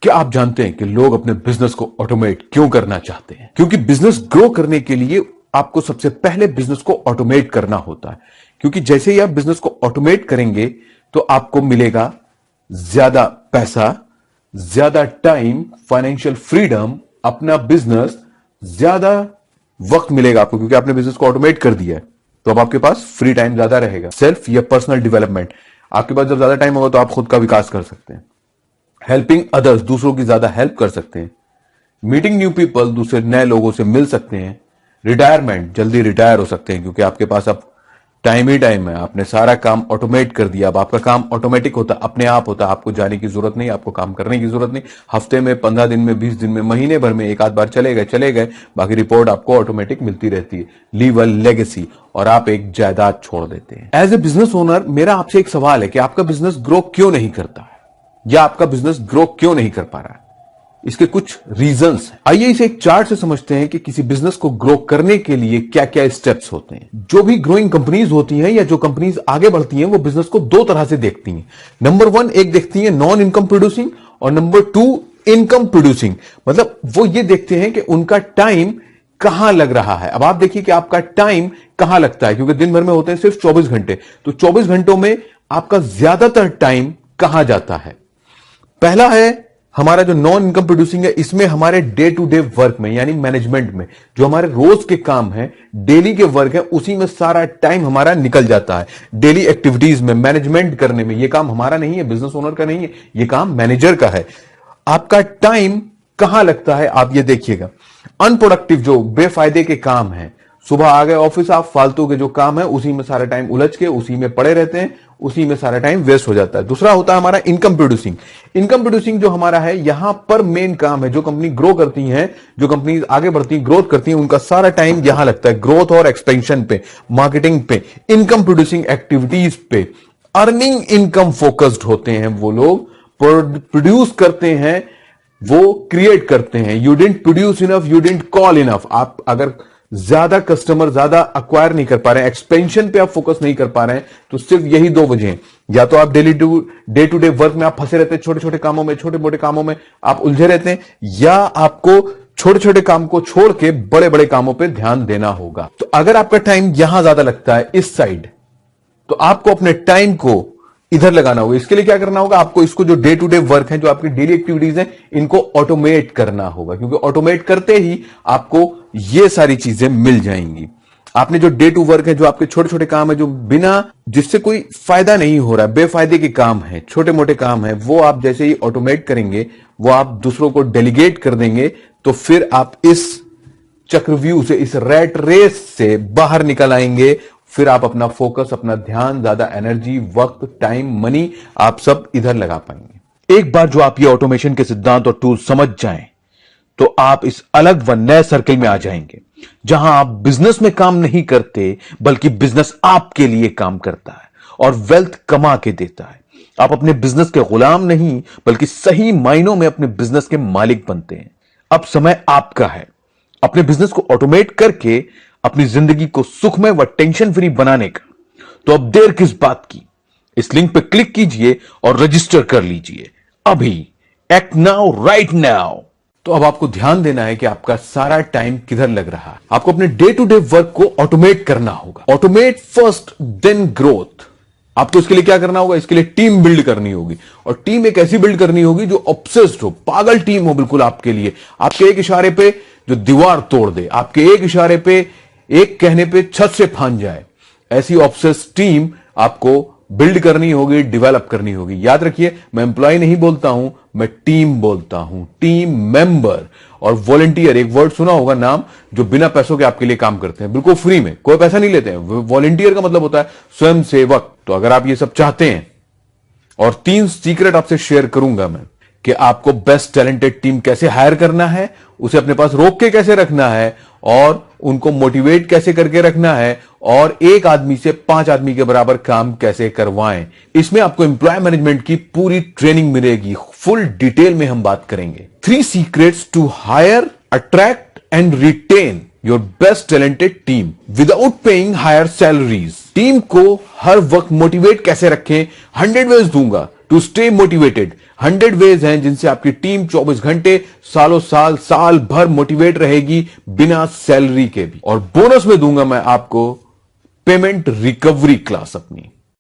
क्या आप जानते हैं कि लोग अपने बिजनेस को ऑटोमेट क्यों करना चाहते हैं? क्योंकि बिजनेस ग्रो करने के लिए आपको सबसे पहले बिजनेस को ऑटोमेट करना होता है। क्योंकि जैसे ही आप बिजनेस को ऑटोमेट करेंगे तो आपको मिलेगा ज्यादा पैसा, ज्यादा टाइम, फाइनेंशियल फ्रीडम, अपना बिजनेस, ज्यादा वक्त मिलेगा आपको क्योंकि आपने बिजनेस को ऑटोमेट कर दिया है। तो अब आपके पास फ्री टाइम ज्यादा रहेगा। सेल्फ या पर्सनल डेवलपमेंट, आपके पास जब ज्यादा टाइम होगा तो आप खुद का विकास कर सकते हैं। हेल्पिंग अदर्स, दूसरों की ज्यादा हेल्प कर सकते हैं। मीटिंग न्यू पीपल, दूसरे नए लोगों से मिल सकते हैं। रिटायरमेंट, जल्दी रिटायर हो सकते हैं क्योंकि आपके पास अब टाइम ही टाइम है। आपने सारा काम ऑटोमेट कर दिया। अब आपका काम ऑटोमेटिक होता, अपने आप होता। आपको जाने की जरूरत नहीं, आपको काम करने की जरूरत नहीं। हफ्ते में, 15 दिन में, 20 दिन में, महीने भर में एक आध बार चले गए, बाकी रिपोर्ट आपको ऑटोमेटिक मिलती रहती है। लीव अ लेगेसी, और आप एक जायदाद छोड़ देते हैं। एज ए बिजनेस ओनर मेरा आपसे एक सवाल है कि आपका बिजनेस ग्रो क्यों नहीं करता है, या आपका बिजनेस ग्रो क्यों नहीं कर पा रहा है? इसके कुछ रीजंस हैं। आइए इसे एक चार्ट से समझते हैं कि किसी बिजनेस को ग्रो करने के लिए क्या क्या स्टेप्स होते हैं। जो भी ग्रोइंग कंपनीज होती हैं या जो कंपनीज आगे बढ़ती हैं वो बिजनेस को दो तरह से देखती हैं। नंबर 1 एक देखती है नॉन इनकम प्रोड्यूसिंग, और नंबर 2 इनकम प्रोड्यूसिंग। मतलब वो ये देखते हैं कि उनका टाइम कहां लग रहा है। अब आप देखिए कि आपका टाइम कहां लगता है, क्योंकि दिन भर में होते हैं सिर्फ 24 घंटे। तो 24 घंटों में आपका ज्यादातर टाइम कहां जाता है? पहला है हमारा जो नॉन इनकम प्रोड्यूसिंग है, इसमें हमारे डे टू डे वर्क में, यानी मैनेजमेंट में, जो हमारे रोज के काम है, डेली के वर्क है, उसी में सारा टाइम हमारा निकल जाता है। डेली एक्टिविटीज में, मैनेजमेंट करने में। यह काम हमारा नहीं है, बिजनेस ओनर का नहीं है, यह काम मैनेजर का है। आपका टाइम कहां लगता है आप ये देखिएगा। अनप्रोडक्टिव, जो बेफायदे के काम है, सुबह आ गए ऑफिस, आप फालतू के जो काम है उसी में सारा टाइम उलझ के उसी में पड़े रहते हैं, उसी में सारा टाइम वेस्ट हो जाता है। दूसरा होता है हमारा इनकम प्रोड्यूसिंग। इनकम प्रोड्यूसिंग जो हमारा है, यहां पर मेन काम है, जो कंपनी ग्रो करती है, जो कंपनी आगे बढ़ती है, ग्रोथ करती है, उनका सारा टाइम यहां लगता है ग्रोथ और एक्सपेंशन पे, मार्केटिंग पे, इनकम प्रोड्यूसिंग एक्टिविटीज पे। अर्निंग इनकम फोकस्ड होते हैं वो लोग, प्रोड्यूस करते हैं, वो क्रिएट करते हैं। You didn't produce enough, you didn't call enough. आप अगर ज्यादा कस्टमर ज्यादा अक्वायर नहीं कर पा रहे हैं, एक्सपेंशन पे आप फोकस नहीं कर पा रहे हैं, तो सिर्फ यही दो वजह हैं। या तो आप डे टू डे वर्क में आप फंसे रहते हैं, छोटे छोटे कामों में, छोटे मोटे कामों में आप उलझे रहते हैं, या आपको छोटे छोटे काम को छोड़ के बड़े बड़े कामों पे ध्यान देना होगा। तो अगर आपका टाइम यहां ज्यादा लगता है, इस साइड, तो आपको अपने टाइम को इधर लगाना होगा। इसके लिए क्या करना होगा? आपको इसको जो डे टू डे वर्क है, जो आपकी डेली एक्टिविटीज हैं, इनको ऑटोमेट करना होगा, क्योंकि ऑटोमेट करते ही आपको ये सारी चीजें मिल जाएंगी। आपने जो डे टू वर्क है, जो आपके छोटे छोटे काम है, जो बिना, जिससे कोई फायदा नहीं हो रहा है, बेफायदे के काम है, छोटे मोटे काम है, वो आप जैसे ही ऑटोमेट करेंगे, वो आप दूसरों को डेलीगेट कर देंगे, तो फिर आप इस चक्रव्यूह से, इस रैट रेस से बाहर निकल आएंगे। फिर आप अपना फोकस, अपना ध्यान, ज्यादा एनर्जी, वक्त, टाइम, मनी, आप सब इधर लगा पाएंगे। एक बार जो आप ये ऑटोमेशन के सिद्धांत और टूल समझ जाएं, तो आप इस अलग व नए सर्किल में आ जाएंगे, जहां आप बिजनेस में काम नहीं करते, बल्कि बिजनेस आपके लिए काम करता है और वेल्थ कमा के देता है। आप अपने बिजनेस के गुलाम नहीं, बल्कि सही मायनों में अपने बिजनेस के मालिक बनते हैं। अब समय आपका है अपने बिजनेस को ऑटोमेट करके अपनी जिंदगी को सुखमय व टेंशन फ्री बनाने का। तो अब देर किस बात की? इस लिंक पर क्लिक कीजिए और रजिस्टर कर लीजिए अभी। Act now, right now. तो अब आपको ध्यान देना है कि आपका सारा टाइम किधर लग रहा है। आपको अपने डे टू डे वर्क को ऑटोमेट करना होगा। Automate first then growth. आपको इसके लिए क्या करना होगा? इसके लिए टीम बिल्ड करनी होगी, और टीम एक ऐसी बिल्ड करनी होगी जो ऑब्सेस्ड हो, पागल टीम हो बिल्कुल आपके लिए। आपके एक इशारे पे जो दीवार तोड़ दे, आपके एक इशारे पे, एक कहने पे छत से फांद जाए, ऐसी ऑब्सेस टीम आपको बिल्ड करनी होगी, डेवलप करनी होगी। याद रखिए, मैं एम्प्लॉय नहीं बोलता हूं, मैं टीम बोलता हूं, टीम मेंबर। और वॉलंटियर, एक वर्ड सुना होगा नाम, जो बिना पैसों के आपके लिए काम करते हैं, बिल्कुल फ्री में, कोई पैसा नहीं लेते हैं। वॉलंटियर का मतलब होता है स्वयं सेवक। तो अगर आप ये सब चाहते हैं, और 3 सीक्रेट आपसे शेयर करूंगा मैं, कि आपको बेस्ट टैलेंटेड टीम कैसे हायर करना है, उसे अपने पास रोक के कैसे रखना है, और उनको मोटिवेट कैसे करके रखना है, और एक आदमी से 5 आदमी के बराबर काम कैसे करवाएं। इसमें आपको एम्प्लॉय मैनेजमेंट की पूरी ट्रेनिंग मिलेगी, फुल डिटेल में हम बात करेंगे। 3 secrets to hire, attract and retain your best talented team without paying higher salaries. Team को हर वक्त मोटिवेट कैसे रखें, 100 वेज दूंगा टू स्टे मोटिवेटेड 100 वेज हैं जिनसे आपकी टीम 24 घंटे साल भर मोटिवेट रहेगी बिना सैलरी के भी। और बोनस में दूंगा मैं आपको पेमेंट रिकवरी क्लास अपनी।